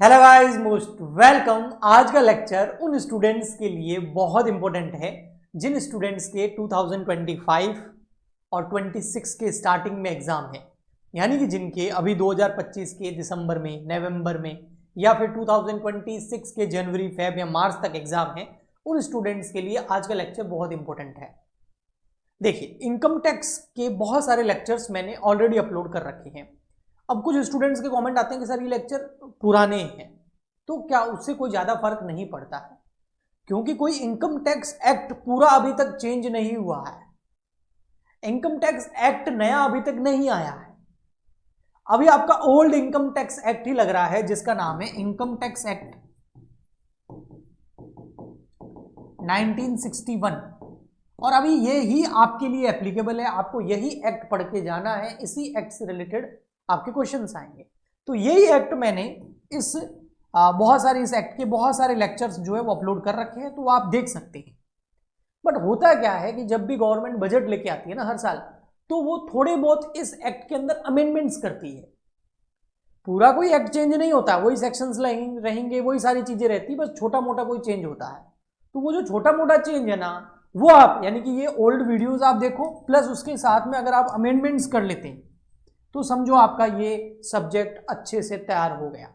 Hello guys, most welcome. आज का lecture उन स्टूडेंट्स के लिए बहुत इंपॉर्टेंट है जिन स्टूडेंट्स के 2025 और 26 के स्टार्टिंग में एग्जाम है, यानी कि जिनके अभी 2025 के दिसंबर में, नवंबर में या फिर 2026 के जनवरी, फेब या मार्च तक एग्जाम है। उन स्टूडेंट्स के लिए आज का लेक्चर बहुत इंपॉर्टेंट है। देखिए, इनकम टैक्स के बहुत सारे लेक्चर्स मैंने ऑलरेडी अपलोड कर रखे हैं। अब कुछ स्टूडेंट्स के कमेंट आते हैं कि सर ये लेक्चर पुराने हैं, तो क्या उससे कोई ज़्यादा फर्क नहीं पड़ता है? क्योंकि कोई इनकम टैक्स एक्ट पूरा अभी तक चेंज नहीं हुआ है। इनकम टैक्स एक्ट नया अभी तक नहीं आया है। अभी आपका ओल्ड इनकम टैक्स एक्ट ही लग रहा है, जिसका नाम है इनकम टैक्स एक्ट 1961, और अभी ये ही आपके लिए एप्लीकेबल है। आपको यही एक्ट पढ़ के जाना है, इसी एक्ट से रिलेटेड आपके क्वेश्चंस आएंगे। तो यही एक्ट मैंने इस इस एक्ट के बहुत सारे लेक्चर्स जो है वो अपलोड कर रखे हैं, तो आप देख सकते हैं। बट होता क्या है कि जब भी गवर्नमेंट बजट लेके आती है ना हर साल, तो वो थोड़े बहुत इस एक्ट के अंदर अमेंडमेंट्स करती है। पूरा कोई एक्ट चेंज नहीं होता, वही सेक्शंस रहेंगे, वही सारी चीजें रहती, बस छोटा मोटा कोई चेंज होता है। तो वो जो छोटा मोटा चेंज है ना, वो आप यानी कि ये ओल्ड वीडियोस आप देखो, प्लस उसके साथ में अगर आप अमेंडमेंट्स कर लेते हैं तो समझो आपका ये सब्जेक्ट अच्छे से तैयार हो गया।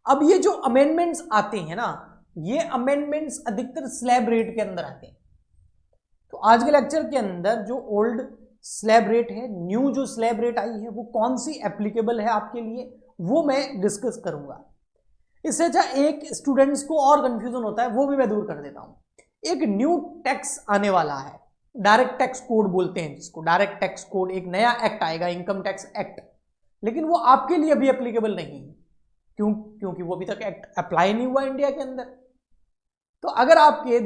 अब ये जो अमेंडमेंट्स आते हैं ना, ये अमेंडमेंट्स अधिकतर स्लैब रेट के अंदर आते हैं। तो आज के लेक्चर के अंदर जो ओल्ड स्लैब रेट है, न्यू जो स्लैब रेट आई है, वो कौन सी एप्लीकेबल है आपके लिए, वो मैं डिस्कस करूंगा। इससे अच्छा एक स्टूडेंट्स को और कंफ्यूजन होता है, वो भी मैं दूर कर देता हूं। एक न्यू टैक्स आने वाला है, डायरेक्ट टैक्स कोड बोलते हैं जिसको। डायरेक्ट टैक्स कोड, एक नया एक्ट आएगा, इनकम टैक्स एक्ट, लेकिन वो आपके लिए अभी एप्लीकेबल नहीं है। क्योंकि वो अभी तक एक्ट अप्लाई नहीं हुआ इंडिया के अंदर। तो अगर आपके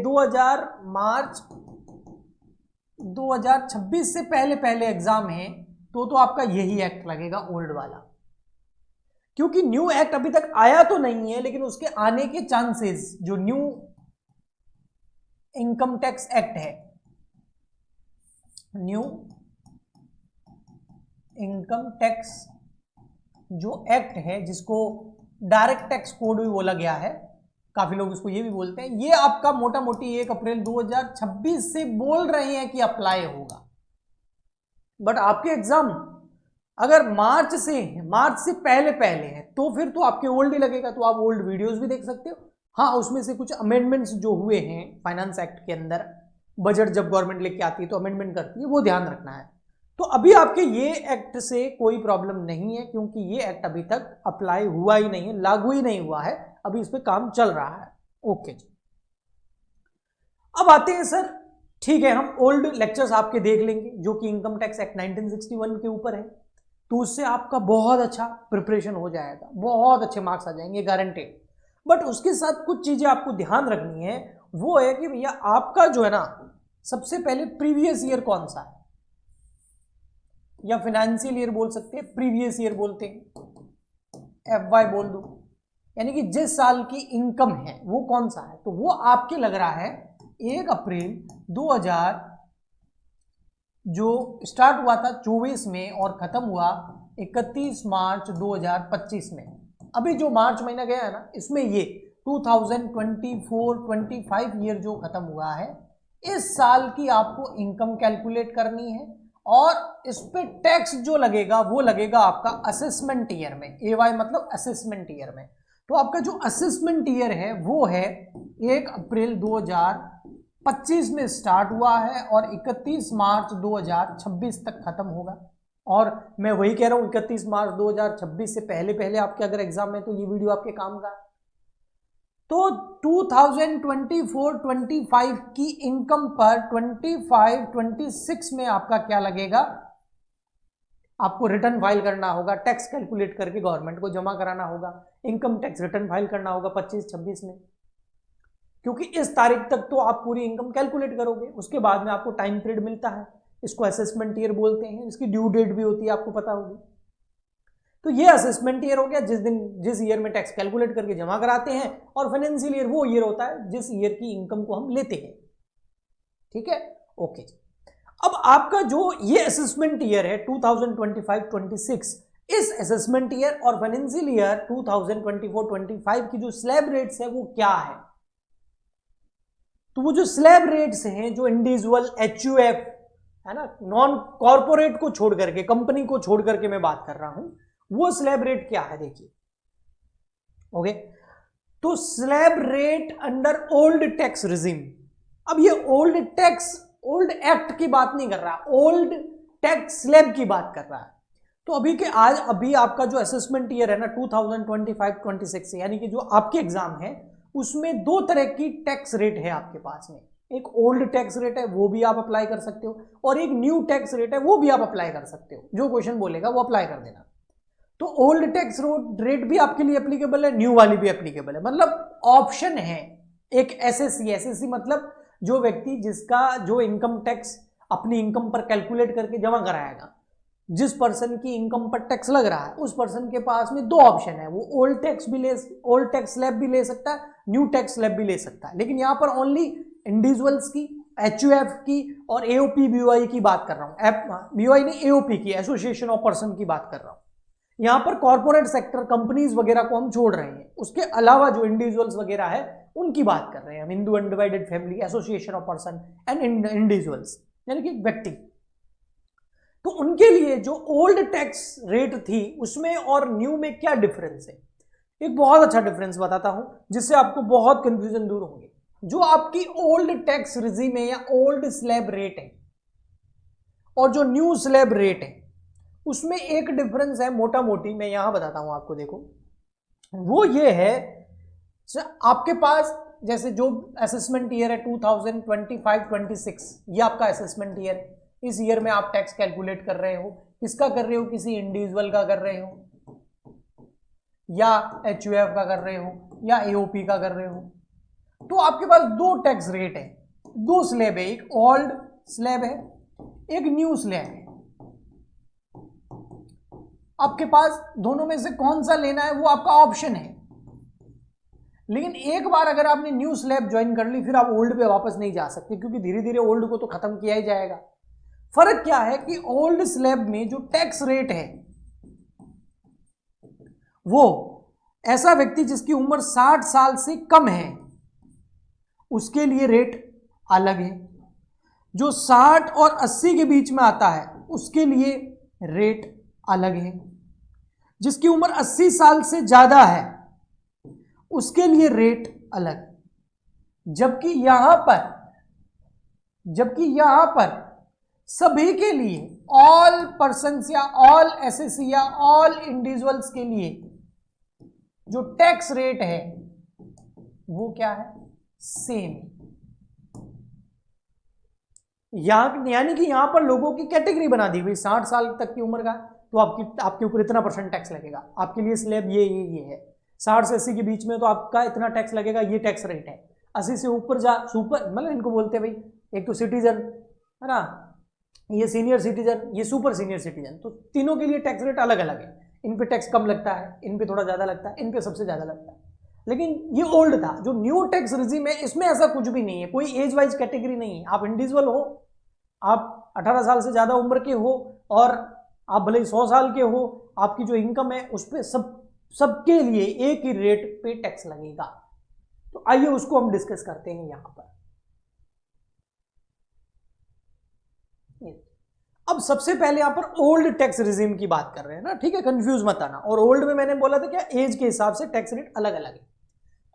2026 से पहले पहले एग्जाम है, तो आपका यही एक्ट लगेगा, ओल्ड वाला। क्योंकि न्यू एक्ट अभी तक आया तो नहीं है, लेकिन उसके आने के चांसेस, जो न्यू इनकम टैक्स एक्ट है, न्यू इनकम टैक्स जो एक्ट है, जिसको डायरेक्ट टैक्स कोड भी बोला गया है, काफी लोग इसको ये भी बोलते हैं, ये आपका मोटा मोटी 1 अप्रैल 2026 से बोल रहे हैं कि अप्लाई होगा। बट आपके एग्जाम अगर मार्च से पहले पहले है, तो फिर तो आपके ओल्ड ही लगेगा। तो आप ओल्ड वीडियोस भी देख सकते हो। हाँ, उसमें से कुछ अमेंडमेंट्स जो हुए हैं फाइनेंस एक्ट के अंदर, बजट जब गवर्नमेंट लेके आती है तो अमेंडमेंट करती है, वो ध्यान रखना है। तो अभी आपके ये एक्ट से कोई प्रॉब्लम नहीं है, क्योंकि ये एक्ट अभी तक अप्लाई हुआ ही नहीं है, लागू ही नहीं हुआ है, अभी इस पर काम चल रहा है। ओके जी, अब आते हैं सर, ठीक है, हम ओल्ड लेक्चर्स आपके देख लेंगे जो कि इनकम टैक्स एक्ट 1961 के ऊपर है, तो उससे आपका बहुत अच्छा प्रिपरेशन हो जाएगा, बहुत अच्छे मार्क्स आ जाएंगे, गारंटेड। बट उसके साथ कुछ चीजें आपको ध्यान रखनी है। वो है कि भैया आपका जो है ना, सबसे पहले प्रीवियस ईयर कौन सा है, या फाइनेंशियल ईयर बोल सकते हैं, प्रीवियस ईयर बोलते हैं, FY बोल दो, यानी कि जिस साल की इनकम है वो कौन सा है। तो वो आपके लग रहा है 1 अप्रैल 2000 जो स्टार्ट हुआ था 24 में और खत्म हुआ 31 मार्च 2025 में। अभी जो मार्च महीना गया है ना, इसमें ये 2024-25 ईयर जो खत्म हुआ है, इस साल की आपको इनकम कैलकुलेट करनी है, और इस पे टैक्स जो लगेगा वो लगेगा आपका असेसमेंट ईयर में। AY मतलब असेसमेंट ईयर में। तो आपका जो असेसमेंट ईयर है वो है 1 अप्रैल 2025 में स्टार्ट हुआ है और 31 मार्च 2026 तक खत्म होगा। और मैं वही कह रहा हूं, 31 मार्च 2026 से पहले पहले आपके अगर एग्जाम है तो ये वीडियो आपके काम का है। तो 2024-25 की इनकम पर 25-26 में आपका क्या लगेगा, आपको रिटर्न फाइल करना होगा, टैक्स कैलकुलेट करके गवर्नमेंट को जमा कराना होगा, इनकम टैक्स रिटर्न फाइल करना होगा 25-26 में। क्योंकि इस तारीख तक तो आप पूरी इनकम कैलकुलेट करोगे, उसके बाद में आपको टाइम पीरियड मिलता है, इसको असेसमेंट ईयर बोलते हैं, इसकी ड्यू डेट भी होती है, आपको पता होगी। तो ये असेसमेंट ईयर हो गया, जिस ईयर में टैक्स कैलकुलेट करके जमा कराते हैं, और फाइनेंशियल ईयर वो ईयर होता है जिस ईयर की इनकम को हम लेते हैं। ठीक है, ओके। अब आपका जो ये असेसमेंट ईयर है 2025-26, इस असेसमेंट ईयर और फाइनेंशियल ईयर 2024-25 की जो स्लैब रेट्स है वो क्या है। तो वो जो स्लैब रेट्स हैं, जो इंडिविजुअल एचयूएफ है ना, नॉन कॉर्पोरेट को छोड़ करके, कंपनी को छोड़ करके मैं बात कर रहा हूं, वो स्लैब रेट क्या है देखिए। ओके, तो slab rate under old tax regime. अब ये ओल्ड एक्ट की बात नहीं कर रहा, ओल्ड टैक्स स्लैब की बात कर रहा है। तो अभी आपका जो असेसमेंट ईयर है ना 2025-26, यानी कि जो आपके एग्जाम है उसमें दो तरह की टैक्स रेट है आपके पास में। एक ओल्ड टैक्स रेट है, वो भी आप अप्लाई कर सकते हो, और एक न्यू टैक्स रेट है, वो भी आप अप्लाई कर सकते हो। जो क्वेश्चन बोलेगा वो अप्लाई कर देना। तो ओल्ड टैक्स रेट भी आपके लिए एप्लीकेबल है, न्यू वाली भी एप्लीकेबल है, मतलब ऑप्शन है। एक एसएससी मतलब जो व्यक्ति जिसका जो इनकम टैक्स अपनी इनकम पर कैलकुलेट करके जमा कराएगा, जिस पर्सन की इनकम पर टैक्स लग रहा है, उस पर्सन के पास में दो ऑप्शन है। वो ओल्ड टैक्स स्लैब भी ले सकता है, न्यू टैक्स स्लैब भी ले सकता है। लेकिन यहां पर ओनली इंडिविजुअल्स की, एचयूएफ की और एओपी बीओआई की बात कर रहा हूं। बीओआई नहीं, एओपी की, एसोसिएशन ऑफ पर्सन की बात कर रहा हूं। यहां पर कॉर्पोरेट सेक्टर कंपनीज वगैरह को हम छोड़ रहे हैं, उसके अलावा जो इंडिविजुअल्स वगैरह है उनकी बात कर रहे हैं हम। Hindu undivided family, association of person and individuals, यानी कि व्यक्ति। तो उनके लिए जो ओल्ड टैक्स रेट थी उसमें और न्यू में क्या डिफरेंस है, एक बहुत अच्छा डिफरेंस बताता हूं जिससे आपको बहुत कंफ्यूजन दूर होंगे। जो आपकी ओल्ड टैक्स रिजीम है या ओल्ड स्लैब रेट है और जो न्यू स्लैब रेट है, उसमें एक डिफरेंस है मोटा मोटी, मैं यहां बताता हूं आपको। देखो, वो ये है, आपके पास जैसे जो असेसमेंट ईयर है 2025-26, ये आपका असेसमेंट ईयर है। इस ईयर में आप टैक्स कैलकुलेट कर रहे हो, किसका कर रहे हो, किसी इंडिविजुअल का कर रहे हो, या एचयूएफ का कर रहे हो, या एओपी का कर रहे हो। तो आपके पास दो टैक्स रेट है, दो स्लैब है, एक ओल्ड स्लैब है, एक न्यू स्लैब है। आपके पास दोनों में से कौन सा लेना है वो आपका ऑप्शन है। लेकिन एक बार अगर आपने न्यू स्लैब ज्वाइन कर ली, फिर आप ओल्ड पे वापस नहीं जा सकते, क्योंकि धीरे धीरे ओल्ड को तो खत्म किया ही जाएगा। फर्क क्या है कि ओल्ड स्लैब में जो टैक्स रेट है वो ऐसा व्यक्ति जिसकी उम्र 60 साल से कम है उसके लिए रेट अलग है, जो 60 और 80 के बीच में आता है उसके लिए रेट अलग है, जिसकी उम्र 80 साल से ज्यादा है उसके लिए रेट अलग। जबकि यहां पर सभी के लिए, ऑल पर्सन्स या ऑल एसएससी या ऑल इंडिविजुअल्स के लिए जो टैक्स रेट है वो क्या है, सेम। यानी कि यहां पर लोगों की कैटेगरी बना दी हुई, 60 साल तक की उम्र का तो आपके ऊपर इतना % टैक्स लगेगा, आपके लिए स्लैब ये है। 60 से 80 के बीच में तो आपका इतना टैक्स लगेगा, ये टैक्स रेट है। 80 से ऊपर सुपर, मतलब इनको बोलते हैं भाई, एक तो सिटीजन है ना, ये सीनियर सिटीजन, ये सुपर सीनियर सिटीजन, तो तीनों के लिए टैक्स रेट अलग अलग है। इन पे टैक्स कम लगता है, इन पे थोड़ा ज्यादा लगता है, इन पे सबसे ज्यादा लगता है। लेकिन ये ओल्ड था। जो न्यू टैक्स रिजीम है इसमें ऐसा कुछ भी नहीं है, कोई एज वाइज कैटेगरी नहीं है। आप इंडिविजुअल हो, आप 18 साल से ज्यादा उम्र के हो, और आप भले ही 100 साल के हो, आपकी जो इनकम है उस पर सबके लिए एक ही रेट पे टैक्स लगेगा। तो आइए उसको हम डिस्कस करते हैं यहां पर। अब सबसे पहले यहां पर ओल्ड टैक्स रिजीम की बात कर रहे हैं ना, ठीक है, कंफ्यूज मत आना। और ओल्ड में मैंने बोला था क्या, एज के हिसाब से टैक्स रेट अलग अलग है।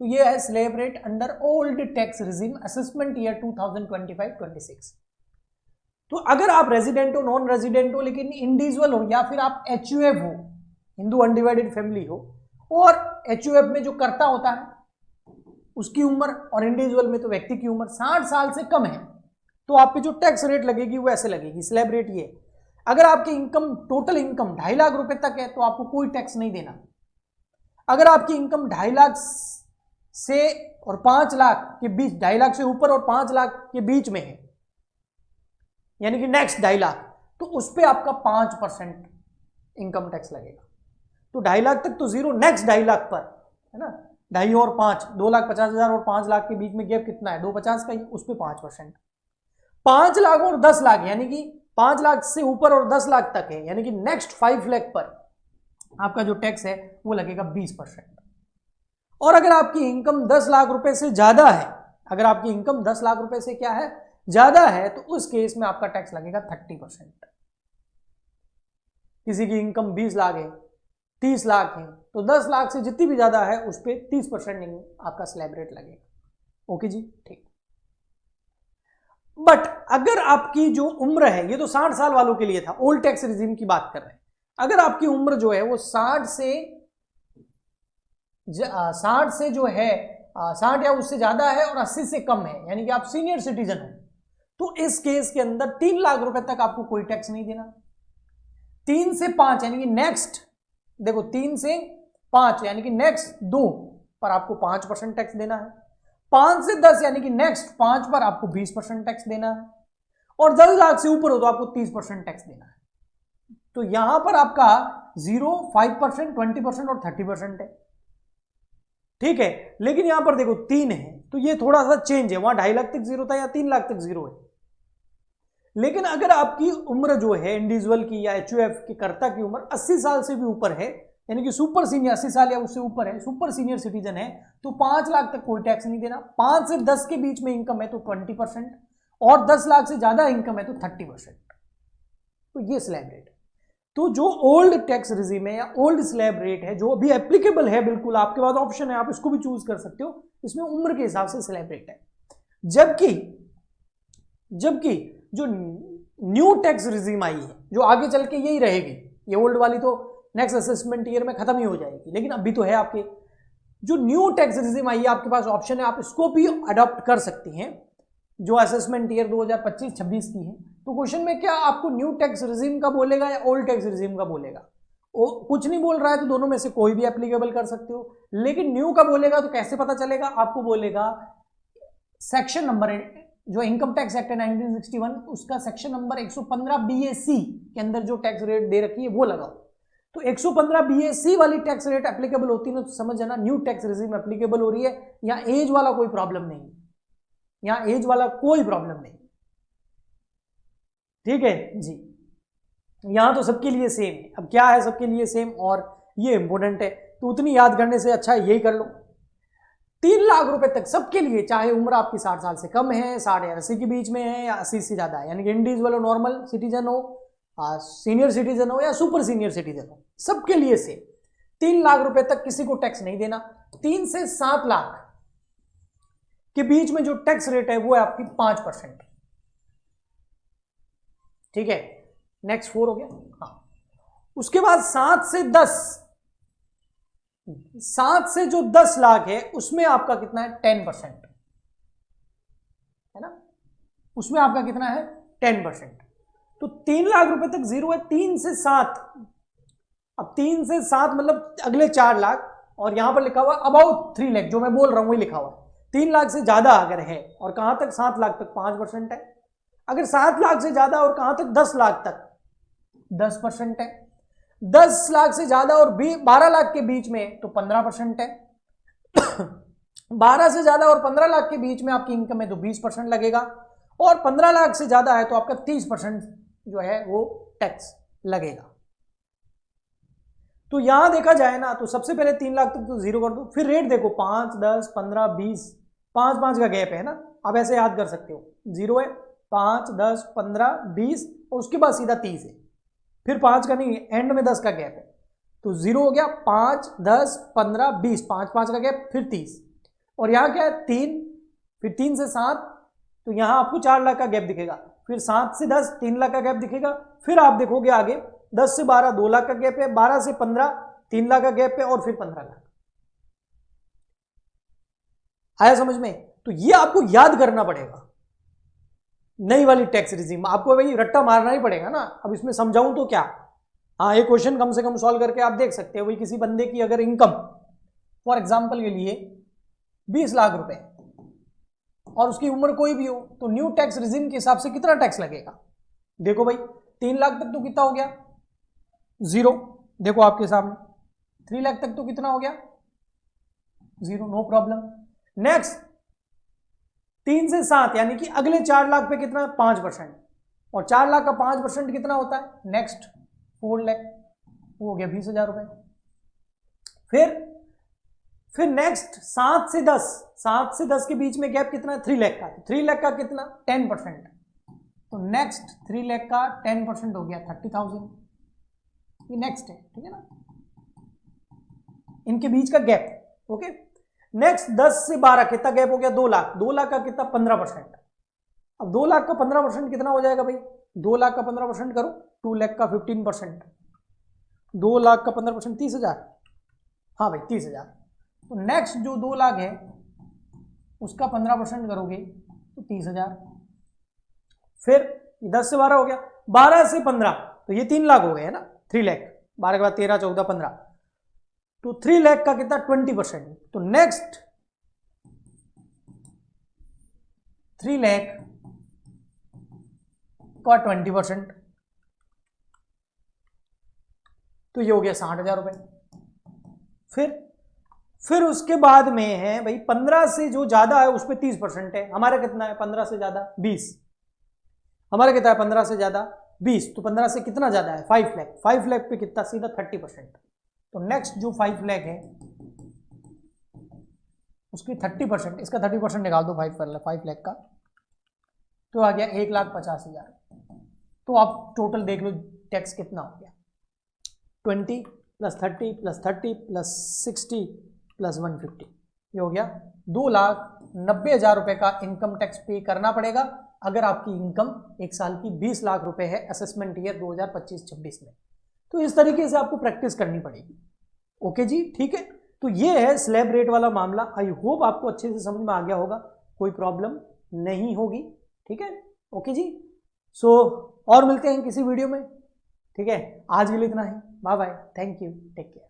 तो ये है slab rate under old tax regime assessment year 2025-26। तो अगर आप रेजिडेंट हो, नॉन रेजिडेंट हो, लेकिन इंडिविजुअल हो, या फिर आप एचयूएफ हो, हिंदू अनडिवाइडेड फैमिली हो, और एचयूएफ में जो करता होता है उसकी उम्र, और इंडिविजुअल में तो व्यक्ति की उम्र 60 साल से कम है, तो आप पे जो टैक्स रेट लगेगी वो ऐसे लगेगी। स्लैब रेट ये, अगर आपकी इनकम, टोटल इनकम 2.5 लाख रुपए तक है तो आपको कोई टैक्स नहीं देना। अगर आपकी इनकम 2.5 लाख से और 5 लाख के बीच, 2.5 लाख से ऊपर और 5 लाख के बीच में है, यानी कि नेक्स्ट 2.5 लाख, तो उस पर आपका 5% इनकम टैक्स लगेगा। तो 2.5 लाख तक तो जीरो, नेक्स्ट 2.5 लाख पर, है ना, 2.5 और 5, 2,50,000 और 5 लाख के बीच में गैप कितना है, 250 का ही, उस पर 5%। 5 लाख और 10 लाख, यानी कि 5 लाख से ऊपर और 10 लाख तक है, यानी कि नेक्स्ट 5 लाख पर आपका जो टैक्स है वो लगेगा 20%। और अगर आपकी इनकम 10 लाख रुपए से ज्यादा है, अगर आपकी इनकम 10 लाख रुपए से क्या है, ज्यादा है, तो उस केस में आपका टैक्स लगेगा 30%। किसी की इनकम 20 लाख है, 30 लाख है, तो 10 लाख से जितनी भी ज्यादा है उस पर 30% आपका स्लैब रेट लगेगा। ओके जी, ठीक। बट अगर आपकी जो उम्र है, ये तो 60 साल वालों के लिए था, ओल्ड टैक्स रिजीम की बात कर रहे हैं। अगर आपकी उम्र जो है वो 60 से जो है 60 या उससे ज्यादा है और 80 से कम है, यानी कि आप सीनियर सिटीजन हो, तो इस केस के अंदर 3 लाख रुपए तक आपको कोई टैक्स नहीं देना। 3 से 5 यानी कि नेक्स्ट, देखो 3 से 5 यानी कि नेक्स्ट 2 पर आपको 5% टैक्स देना है। 5 से 10 यानी कि नेक्स्ट 5 पर आपको 20% टैक्स देना है। और 10 लाख से ऊपर हो तो आपको 30% टैक्स देना है। तो यहां पर आपका 0, 5%, 20% और 30% है, ठीक है। लेकिन यहां पर देखो 3 है, तो ये थोड़ा सा चेंज है, वहां 2.5 लाख तक 0 था, या 3 लाख तक 0 है। लेकिन अगर आपकी उम्र जो है इंडिविजुअल की या एचयूएफ की कर्ता की उम्र 80 साल से भी ऊपर है, यानी कि सुपर सीनियर 80 साल या उससे ऊपर है, सुपर सीनियर सिटीजन है, तो 5 लाख तक कोई टैक्स नहीं देना। 5 से 10 के बीच में इनकम है तो 20%, और 10 लाख से ज्यादा इनकम है तो 30%। तो ये स्लैब रेट। तो जो ओल्ड टैक्स रिजीम है या ओल्ड स्लैब रेट है, जो अभी एप्लीकेबल है, बिल्कुल आपके पास ऑप्शन है, आप इसको भी चूज कर सकते हो, इसमें उम्र के हिसाब से स्लैब रेट है। जबकि जो न्यू टैक्स रिजीम आई है, जो आगे चल के यही रहेगी, ये ओल्ड वाली तो नेक्स्ट असेसमेंट ईयर में खत्म ही हो जाएगी, लेकिन अभी तो है आपके जो न्यू टैक्स रिजीम आई है, आपके पास ऑप्शन है, आप इसको भी अडॉप्ट कर सकती हैं, जो असेसमेंट ईयर 2025-26 की है। तो क्वेश्चन में क्या आपको न्यू टैक्स रिजीम का बोलेगा या ओल्ड टैक्स रिजीम का बोलेगा? कुछ नहीं बोल रहा है तो दोनों में से कोई भी एप्लीकेबल कर सकते हो, लेकिन न्यू का बोलेगा तो कैसे पता चलेगा? आपको बोलेगा सेक्शन नंबर, जो इनकम टैक्स एक्ट है 1961, उसका सेक्शन नंबर 115 BAC के अंदर जो टैक्स रेट दे रखी है वो लगाओ। तो 115 BAC वाली टैक्स रेट एप्लीकेबल होती है ना, तो समझ जाना न्यू टैक्स रिजीम एप्लीकेबल हो रही है। यहाँ एज वाला कोई प्रॉब्लम नहीं, यहाँ एज वाला कोई प्रॉब्लम नहीं, ठीक है जी। यहां तो सबके लिए सेम है। अब क्या है सबके लिए सेम, और ये इंपॉर्टेंट है, तो उतनी याद करने से अच्छा यही कर लो। 3 लाख रुपए तक सबके लिए, चाहे उम्र आपकी 60 साल से कम है, 60 या 80 के बीच में है, या 80 से ज्यादा है, यानी कि इंडिविजुअल हो, नॉर्मल सिटीजन हो, सीनियर सिटीजन हो या सुपर सीनियर सिटीजन हो, सबके लिए सेम। 3 लाख रुपए तक किसी को टैक्स नहीं देना। 3 से 7 लाख के बीच में जो टैक्स रेट है वो है आपकी 5%, ठीक है। नेक्स्ट 4 हो गया। हाँ, उसके बाद 7 से जो 10 लाख है उसमें आपका कितना है? 10%, है ना, उसमें आपका कितना है? 10%। तो 3 लाख रुपए तक 0 है। 3 से 7, अब 3 से 7 मतलब अगले 4 लाख, और यहां पर लिखा हुआ अबाउट 3 लाख, जो मैं बोल रहा हूं वही लिखा हुआ। 3 लाख से ज्यादा अगर है और कहां तक? 7 लाख तक 5% है। अगर 7 लाख से ज्यादा और कहां तक? 10 लाख तक 10% है। 10 लाख से ज्यादा और 12 लाख के बीच में तो 15% है। 12 से ज्यादा और 15 लाख के बीच में आपकी इनकम है तो 20% लगेगा, और 15 लाख से ज्यादा है तो आपका 30% जो है वो टैक्स लगेगा। तो यहां देखा जाए ना, तो सबसे पहले 3 लाख तक तो 0 कर दो, फिर रेट देखो 5, 10, 15, 20, 5 का गैप है ना, आप ऐसे याद कर सकते हो। 0 है, 5, 10, 15, 20, और उसके बाद सीधा 30 है, फिर 5 का नहीं, एंड में 10 का गैप है, तो 0 हो गया। 5, 10, 15, 20, 5 का गैप, फिर 30, और यहां क्या है? 3, फिर 3 से 7, तो यहां आपको 4 लाख का गैप दिखेगा, फिर 7 से 10 3 लाख का गैप दिखेगा, फिर आप देखोगे आगे 10 से 12 2 लाख का गैप है, 12 से 15 3 लाख का गैप है, और फिर 15 लाख। आया समझ में? तो ये आपको याद करना पड़ेगा, नई वाली टैक्स रिजीम आपको भाई रट्टा मारना ही पड़ेगा ना। अब इसमें समझाऊं तो क्या, हाँ, ये क्वेश्चन कम से कम सॉल्व करके आप देख सकते हो। भाई किसी बंदे की अगर इनकम फॉर एग्जांपल के लिए 20 लाख रुपए और उसकी उम्र कोई भी हो, तो न्यू टैक्स रिजीम के हिसाब से कितना टैक्स लगेगा? देखो भाई 3 लाख तक तो कितना हो गया? 0। देखो आपके सामने 3 लाख तक तो कितना हो गया? 0, नो प्रॉब्लम। नेक्स्ट 3 से 7 यानी कि अगले 4 लाख पे कितना? 5%, और 4 लाख का 5% कितना होता है? नेक्स्ट 4 लाख। वो हो गया 20,000 रुपए। फिर नेक्स्ट 7 से 10 के बीच में गैप कितना है? 3 लाख का। 3 लाख का कितना? 10%। तो नेक्स्ट 3 लाख का 10% हो गया 30,000। ये नेक्स्ट है, ठीक है ना, इनके बीच का गैप। ओके, नेक्स्ट 10 से 12 कितना गैप हो गया? 2 लाख। 2 लाख का कितना? 15%। अब 2 लाख का 15% कितना हो जाएगा भाई? 2 लाख का 15% करो, 2 लाख का 15%, 2 लाख का 15% 30,000। हाँ भाई 30,000। तो नेक्स्ट जो 2 लाख है उसका 15% करोगे तो 30,000। फिर 10 से 12 हो गया, 12 से 15 तो ये 3 लाख हो गए है ना, 3 लाख। 12 के बाद 13, 14, 15, तो 3 लाख का कितना? 20%। तो नेक्स्ट 3 लाख का 20%, तो ये हो गया 60,000 रुपए। फिर उसके बाद में है भाई 15 से जो ज्यादा है उस पर 30% है। हमारा कितना है? 15 से ज्यादा 20। हमारा कितना है? 15 से ज्यादा 20। तो 15 से कितना ज्यादा है? 5 लाख। 5 लाख पे कितना? सीधा 30%। तो नेक्स्ट जो 5 लाख है उसकी 30%, इसका 30% निकाल दो 5 लाख का, तो आ गया 1,50,000। तो आप टोटल देख लो टैक्स कितना हो गया? 20 + 30 + 30 + 60 + 150, ये हो गया 2,90,000 रुपए का इनकम टैक्स पे करना पड़ेगा अगर आपकी इनकम एक साल की 20 लाख रुपए है असेसमेंट ईयर 2025-26 में। तो इस तरीके से आपको प्रैक्टिस करनी पड़ेगी। ओके जी, ठीक है। तो ये है स्लैब रेट वाला मामला। आई होप आपको अच्छे से समझ में आ गया होगा, कोई प्रॉब्लम नहीं होगी, ठीक है। ओके जी, सो और मिलते हैं किसी वीडियो में, ठीक है। आज के लिए इतना ही, bye bye, thank you, take care.